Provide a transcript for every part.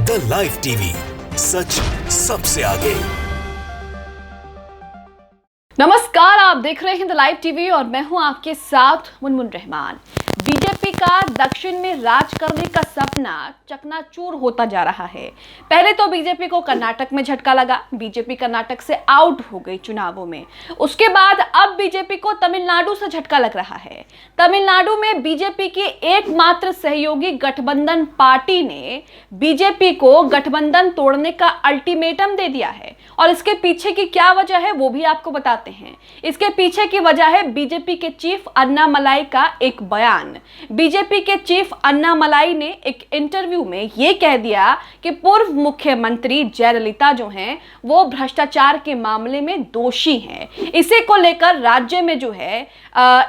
The live TV, सच सबसे आगे। नमस्कार, आप देख रहे हैं द लाइव टीवी और मैं हूं आपके साथ मुनमुन रहमान। बीजेपी का दक्षिण में राज करने का सपना चकनाचूर होता जा रहा है। पहले तो बीजेपी को कर्नाटक में झटका लगा, बीजेपी कर्नाटक से आउट हो गई चुनावों में। उसके बाद अब बीजेपी को तमिलनाडु से झटका लग रहा है। तमिलनाडु में बीजेपी की एकमात्र सहयोगी गठबंधन पार्टी ने बीजेपी को गठबंधन तोड़ने का अल्टीमेटम दे दिया है और इसके पीछे की क्या वजह है वो भी आपको बताते हैं। इसके पीछे की वजह है बीजेपी के चीफ अन्नामलाई का एक बयान। बीजेपी के चीफ अन्नामलाई ने एक इंटरव्यू में यह कह दिया कि पूर्व मुख्यमंत्री जयललिता जो हैं वो भ्रष्टाचार के मामले में दोषी हैं। इसी को लेकर राज्य में जो है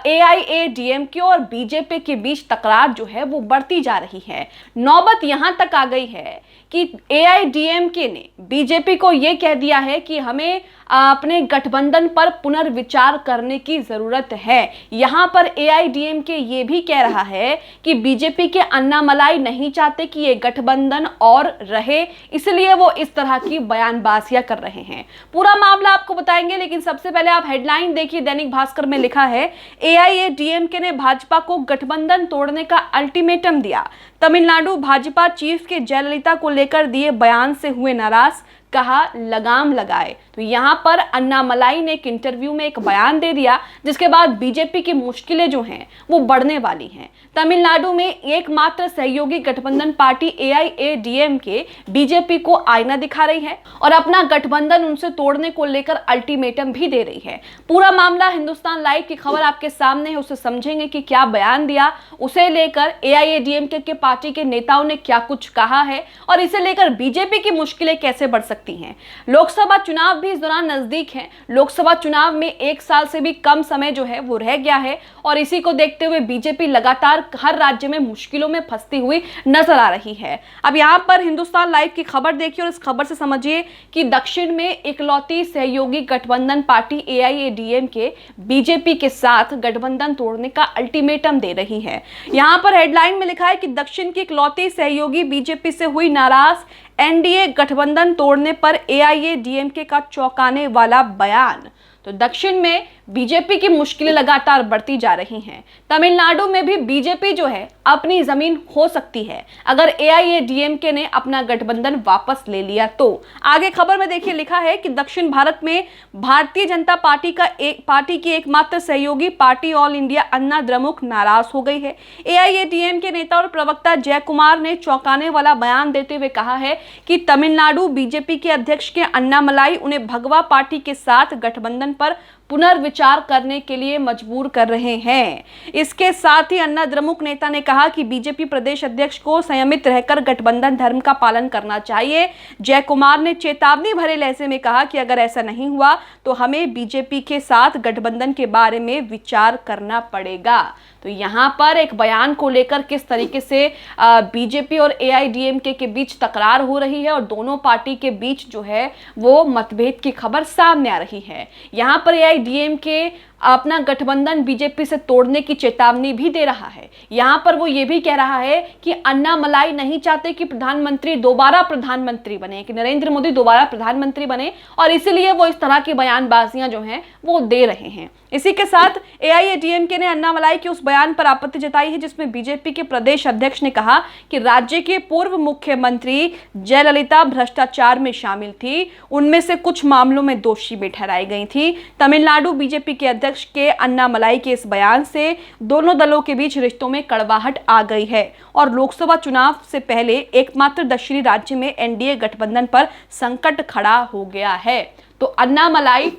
एआईएडीएमके और बीजेपी के बीच तकरार जो है वो बढ़ती जा रही है। नौबत यहां तक आ गई है कि एआईएडीएमके ने बीजेपी को यह कह दिया है कि हमें अपने गठबंधन पर पुनर्विचार करने की जरूरत है। यहां पर एआईएडीएमके ये भी कह रहा है कि बीजेपी के अन्नामलाई नहीं चाहते कि ये गठबंधन और रहे, इसलिए वो इस तरह की बयानबाजियां कर रहे हैं। पूरा मामला आपको बताएंगे, लेकिन सबसे पहले आप हेडलाइन देखिए। दैनिक भास्कर में लिखा है, एआईएडीएमके ने भाजपा को गठबंधन तोड़ने का अल्टीमेटम दिया। तमिलनाडु भाजपा चीफ के जयललिता को लेकर दिए बयान से हुए नाराज, कहा लगाम लगाए। तो यहां पर अन्नामलाई ने एक इंटरव्यू में एक बयान दे दिया, जिसके बाद बीजेपी की मुश्किलें जो हैं वो बढ़ने वाली हैं। तमिलनाडु में एकमात्र सहयोगी गठबंधन पार्टी एआईएडीएमके बीजेपी को आईना दिखा रही है और अपना गठबंधन उनसे तोड़ने को लेकर अल्टीमेटम भी दे रही है। पूरा मामला हिंदुस्तान लाइव की खबर आपके सामने है, उसे समझेंगे कि क्या बयान दिया, उसे लेकर एआईएडीएमके के पार्टी के नेताओं ने क्या कुछ कहा है और इसे लेकर बीजेपी की मुश्किलें कैसे बढ़ सकती हैं। लोकसभा चुनाव भी इस दौरान नजदीक है। लोकसभा चुनाव में 1 साल से भी कम समय जो है वो रह गया है और इसी को देखते हुए बीजेपी लगातार हर राज्य में मुश्किलों में फंसती हुई नजर आ रही है। अब यहां पर हिंदुस्तान लाइव की खबर देखिए और इस खबर से समझिए कि दक्षिण में इकलौती सहयोगी गठबंधन पार्टी एआईएडीएमके बीजेपी के साथ गठबंधन तोड़ने का अल्टीमेटम दे रही है। यहां पर हेडलाइन में लिखा है कि दक्षिण की इकलौती सहयोगी बीजेपी से हुई नाराज, एनडीए गठबंधन तोड़ने पर एआईएडीएमके का चौंकाने वाला बयान। तो दक्षिण में बीजेपी की मुश्किलें लगातार बढ़ती जा रही हैं। तमिलनाडु में भी बीजेपी जो है अपनी जमीन हो सकती है अगर एआईएडीएमके ने अपना गठबंधन वापस ले लिया तो। आगे खबर में देखिए लिखा है कि दक्षिण भारत में भारतीय जनता पार्टी की एकमात्र सहयोगी पार्टी ऑल इंडिया अन्ना द्रमुक नाराज हो गई है। एआईएडीएमके नेता और प्रवक्ता जय कुमार ने चौंकाने वाला बयान देते हुए कहा है कि तमिलनाडु बीजेपी के अध्यक्ष के अन्नामलाई उन्हें भगवा पार्टी के साथ गठबंधन पर पुनर्विचार करने के लिए मजबूर कर रहे हैं। इसके साथ ही अन्ना द्रमुक नेता ने कहा कि बीजेपी प्रदेश अध्यक्ष को संयमित रहकर गठबंधन धर्म का पालन करना चाहिए। जय कुमार ने चेतावनी भरे लहजे में कहा कि अगर ऐसा नहीं हुआ तो हमें बीजेपी के साथ गठबंधन के बारे में विचार करना पड़ेगा। तो यहाँ पर एक बयान को लेकर किस तरीके से बीजेपी और एआईएडीएमके के बीच तकरार हो रही है और दोनों पार्टी के बीच जो है वो मतभेद की खबर सामने आ रही है। यहाँ पर एआईएडीएमके अपना गठबंधन बीजेपी से तोड़ने की चेतावनी भी दे रहा है। यहाँ पर वो ये भी कह रहा है कि अन्नामलाई नहीं चाहते कि प्रधानमंत्री दोबारा प्रधानमंत्री बने, कि नरेंद्र मोदी दोबारा प्रधानमंत्री बने और इसीलिए वो इस तरह की बयानबाजियां जो हैं वो दे रहे हैं। इसी के साथ एआईएडीएमके ने अन्नामलाई के उस बयान पर आपत्ति जताई है जिसमें बीजेपी के प्रदेश अध्यक्ष ने कहा कि राज्य के पूर्व मुख्यमंत्री जयललिता भ्रष्टाचार में शामिल थी, उनमें से कुछ मामलों में दोषी भी ठहराई गई थी। तमिलनाडु बीजेपी के अध्यक्ष के अन्नामलाई के इस बयान से दोनों दलों के बीच रिश्तों में कड़वाहट आ गई है और लोकसभा चुनाव से पहले एकमात्र दक्षिणी राज्य में एनडीए गठबंधन पर संकट खड़ा हो गया है। तो अन्नामलाई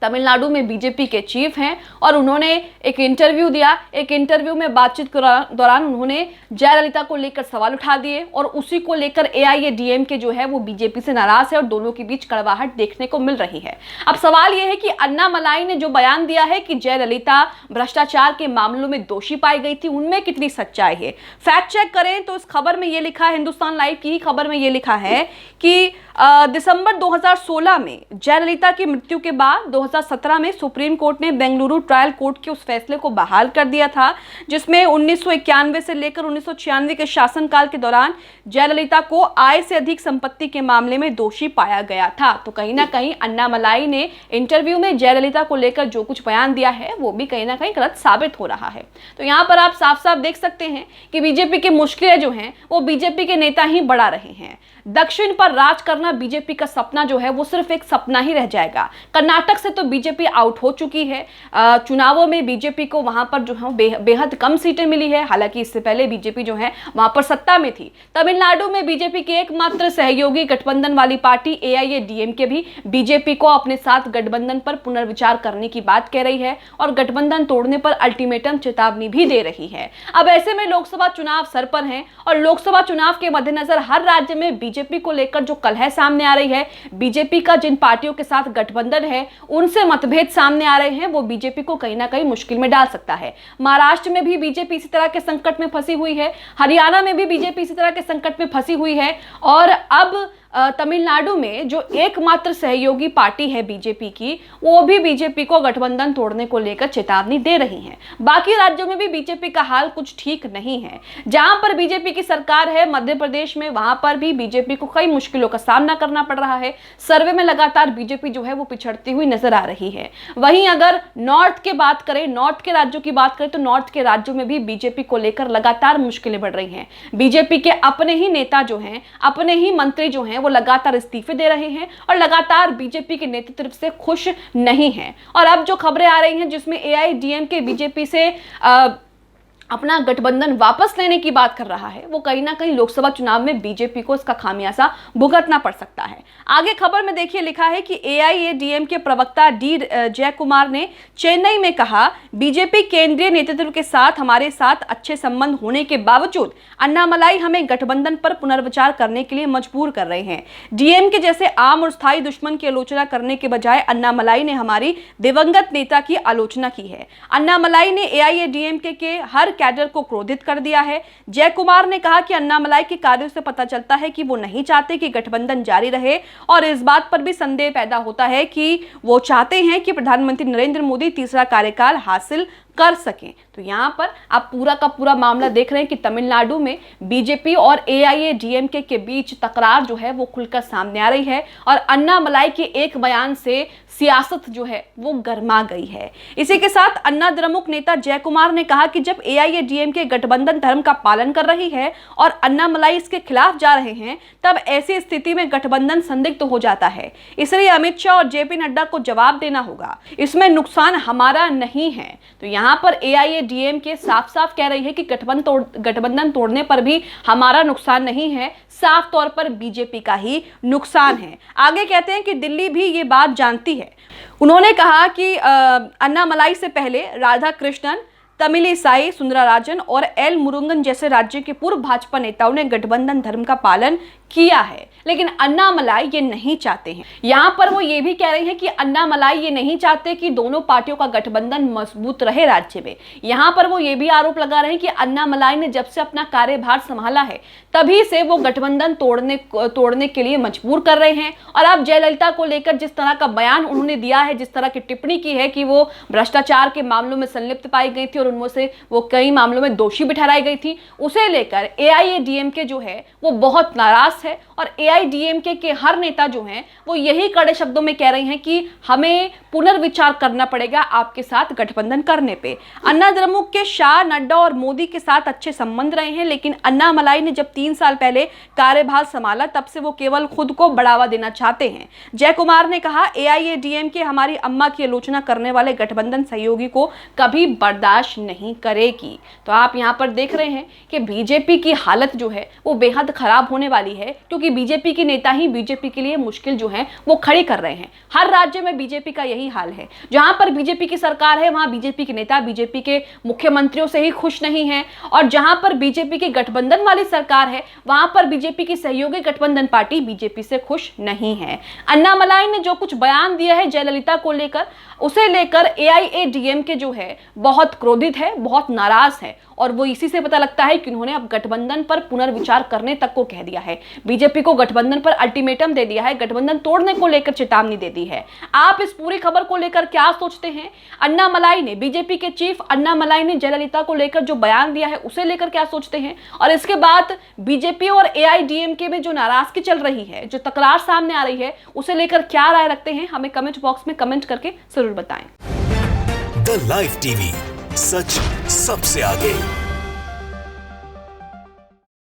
तमिलनाडु में बीजेपी के चीफ हैं और उन्होंने एक इंटरव्यू दिया। एक इंटरव्यू में बातचीत के दौरान उन्होंने जयललिता को लेकर सवाल उठा दिए और उसी को लेकर एआईएडीएमके जो है वो बीजेपी से नाराज है और दोनों के बीच कड़वाहट देखने को मिल रही है। अब सवाल यह है कि अन्नामलाई ने जो बयान दिया है कि जयललिता भ्रष्टाचार के मामलों में दोषी पाई गई थी, उनमें कितनी सच्चाई है। फैक्ट चेक करें तो इस खबर में यह लिखा है, हिंदुस्तान लाइव की खबर में यह लिखा है कि दिसंबर 2016 में जयललिता की मृत्यु के बाद 2017 में सुप्रीम कोर्ट ने बेंगलुरु ट्रायल कोर्ट के उस फैसले को बहाल कर दिया था जिसमें 1991 से लेकर 1996 के शासनकाल के दौरान जयललिता को आय से अधिक संपत्ति के मामले में दोषी पाया गया था। तो कहीं ना कहीं अन्नामलाई ने इंटरव्यू में जयललिता को लेकर जो कुछ बयान दिया है वो भी कहीं ना कहीं गलत साबित हो रहा है। तो यहाँ पर आप साफ साफ देख सकते हैं कि बीजेपी की मुश्किलें जो हैं वो बीजेपी के नेता ही बढ़ा रहे हैं। दक्षिण पर राज करना बीजेपी का सपना जो है वो सिर्फ एक सपना ही रह जाएगा। कर्नाटक से तो बीजेपी आउट हो चुकी है। चुनावों में बीजेपी को वहां पर जो है बेहद कम सीटें मिली है, हालांकि इससे पहले बीजेपी जो है वहां पर सत्ता में थी। तमिलनाडु में बीजेपी की एकमात्र सहयोगी गठबंधन वाली पार्टी AIADMK भी बीजेपी को अपने साथ गठबंधन पर पुनर्विचार करने की बात कह रही है और गठबंधन तोड़ने पर अल्टीमेटम चेतावनी भी दे रही है। अब ऐसे में लोकसभा चुनाव सर पर हैं और लोकसभा चुनाव के मद्देनजर हर राज्य में बीजेपी को लेकर जो कलह सामने आ रही है, बीजेपी का जिन पार्टियों के साथ गठबंधन है उनसे मतभेद सामने आ रहे हैं, वो बीजेपी को कहीं ना कहीं मुश्किल में डाल सकता है। महाराष्ट्र में भी बीजेपी इसी तरह के संकट में फंसी हुई है, हरियाणा में भी बीजेपी इसी तरह के संकट में फंसी हुई है और अब तमिलनाडु में जो एकमात्र सहयोगी पार्टी है बीजेपी की, वो भी बीजेपी को गठबंधन तोड़ने को लेकर चेतावनी दे रही है। बाकी राज्यों में भी बीजेपी का हाल कुछ ठीक नहीं है। जहां पर बीजेपी की सरकार है मध्य प्रदेश में, वहां पर भी बीजेपी को कई मुश्किलों का सामना करना पड़ रहा है। सर्वे में लगातार बीजेपी जो है वो पिछड़ती हुई नजर आ रही है। वहीं अगर नॉर्थ के बात करें, नॉर्थ के राज्यों की बात करें तो नॉर्थ के राज्यों में भी बीजेपी को लेकर लगातार मुश्किलें बढ़ रही हैं। बीजेपी के अपने ही नेता जो हैं, अपने ही मंत्री जो हैं वो लगातार इस्तीफे दे रहे हैं और लगातार बीजेपी के नेतृत्व से खुश नहीं हैं। और अब जो खबरें आ रही हैं जिसमें AIADMK बीजेपी से अपना गठबंधन वापस लेने की बात कर रहा है, वो कहीं ना कहीं लोकसभा चुनाव में बीजेपी को इसका खामियाजा भुगतना पड़ सकता है। आगे खबर में देखिए लिखा है कि AIADMK प्रवक्ता D जयकुमार ने चेन्नई में कहा, बीजेपी केंद्रीय नेतृत्व के साथ हमारे साथ अच्छे संबंध होने के बावजूद अन्नामलाई हमें गठबंधन पर पुनर्विचार करने के लिए मजबूर कर रहे हैं। DMK जैसे आम और स्थायी दुश्मन की आलोचना करने के बजाय अन्नामलाई ने हमारी दिवंगत नेता की आलोचना की है। अन्नामलाई ने AIADMK के हर कैडर को क्रोधित कर दिया है। जयकुमार ने कहा कि अन्नामलाई के कार्यों से पता चलता है कि वो नहीं चाहते कि गठबंधन जारी रहे और इस बात पर भी संदेह पैदा होता है कि वो चाहते हैं कि प्रधानमंत्री नरेंद्र मोदी तीसरा कार्यकाल हासिल कर सकें। तो यहां पर आप पूरा का पूरा मामला देख रहे हैं कि तमिलनाडु में बीजेपी और AIADMK के बीच तकरार जो है वो खुलकर सामने आ रही है और अन्नामलाई के एक बयान से सियासत जो है वो गर्मा गई है। इसी के साथ अन्ना द्रमुक नेता जयकुमार ने कहा कि जब AIADMK गठबंधन धर्म का पालन कर रही है और अन्नामलाई इसके खिलाफ जा रहे हैं, तब ऐसी स्थिति में गठबंधन संदिग्ध हो जाता है। इसलिए अमित शाह और JP नड्डा को जवाब देना होगा, इसमें नुकसान हमारा नहीं है। तो यहाँ पर AIADMK साफ साफ कह रही है कि गठबंधन तोड़ने पर भी हमारा नुकसान नहीं है, साफ तौर पर बीजेपी का ही नुकसान है। आगे कहते हैं कि दिल्ली भी ये बात जानती है। उन्होंने कहा कि अन्नामलाई से पहले राधा कृष्णन, तमिलिसाई सुंदरराजन और एल मुरुगन जैसे राज्य के पूर्व भाजपा नेताओं ने गठबंधन धर्म का पालन किया है, लेकिन अन्नामलाई ये नहीं चाहते हैं। यहाँ पर वो ये भी कह रहे हैं कि अन्नामलाई ये नहीं चाहते कि दोनों पार्टियों का गठबंधन मजबूत रहे राज्य में। यहाँ पर वो ये भी आरोप लगा रहे हैं कि अन्नामलाई ने जब से अपना कार्यभार संभाला है तभी से वो गठबंधन तोड़ने के लिए मजबूर कर रहे हैं। और अब जयललिता को लेकर जिस तरह का बयान उन्होंने दिया है, जिस तरह की टिप्पणी की है कि वो भ्रष्टाचार के मामलों में संलिप्त पाई गई थी और उनमें से वो कई मामलों में दोषी भी ठहराई गई थी, उसे लेकर AIADMK जो है वो बहुत नाराज है। और AIADMK के हर नेता जो हैं वो यही कड़े शब्दों में कह रहे हैं कि हमें पुनर्विचार करना पड़ेगा आपके साथ गठबंधन करने पे। अन्ना द्रमुक के शाह, नड्डा और मोदी के साथ अच्छे संबंध रहे हैं, लेकिन अन्नामलाई ने जब 3 साल पहले कार्यभार संभाला तब से वो केवल खुद को बढ़ावा देना चाहते हैं। जयकुमार ने कहा, AIADMK हमारी अम्मा की आलोचना करने वाले गठबंधन सहयोगी को कभी बर्दाश्त नहीं करेगी। तो आप यहाँ पर देख रहे हैं कि बीजेपी की हालत जो है वो बेहद खराब होने वाली है, क्योंकि बीजेपी के नेता ही बीजेपी के लिए मुश्किल जो है वो खड़ी कर रहे हैं। हर राज्य में बीजेपी का यही हाल है। जहां पर बीजेपी की सरकार है वहां बीजेपी के नेता बीजेपी के मुख्यमंत्रियों से ही खुश नहीं है, और जहां पर बीजेपी की गठबंधन वाली सरकार है वहां पर बीजेपी की सहयोगी गठबंधन पार्टी बीजेपी से खुश नहीं है। अन्नामलाई ने जो कुछ बयान दिया है जयललिता को लेकर, उसे लेकर AIADMK जो है बहुत क्रोधित क्रोधित है, बहुत नाराज है और वो इसी से पता लगता है कि उन्होंने अब गठबंधन पर पुनर्विचार करने तक को कह दिया है। बीजेपी को गठबंधन पर अल्टीमेटम दे दिया है, गठबंधन तोड़ने को लेकर चेतावनी दे दी है। आप इस पूरी खबर को लेकर क्या सोचते हैं? अन्नामलाई ने, बीजेपी के चीफ अन्नामलाई ने जयललिता को लेकर जो बयान दिया है उसे लेकर क्या सोचते हैं? और इसके बाद बीजेपी और एआईडीएमके में जो नाराजगी चल रही है, जो तकरार सामने आ रही है, उसे लेकर क्या राय रखते हैं? हमें कमेंट बॉक्स में कमेंट करके जरूर बताएं। द लाइव टीवी, सच सबसे आगे।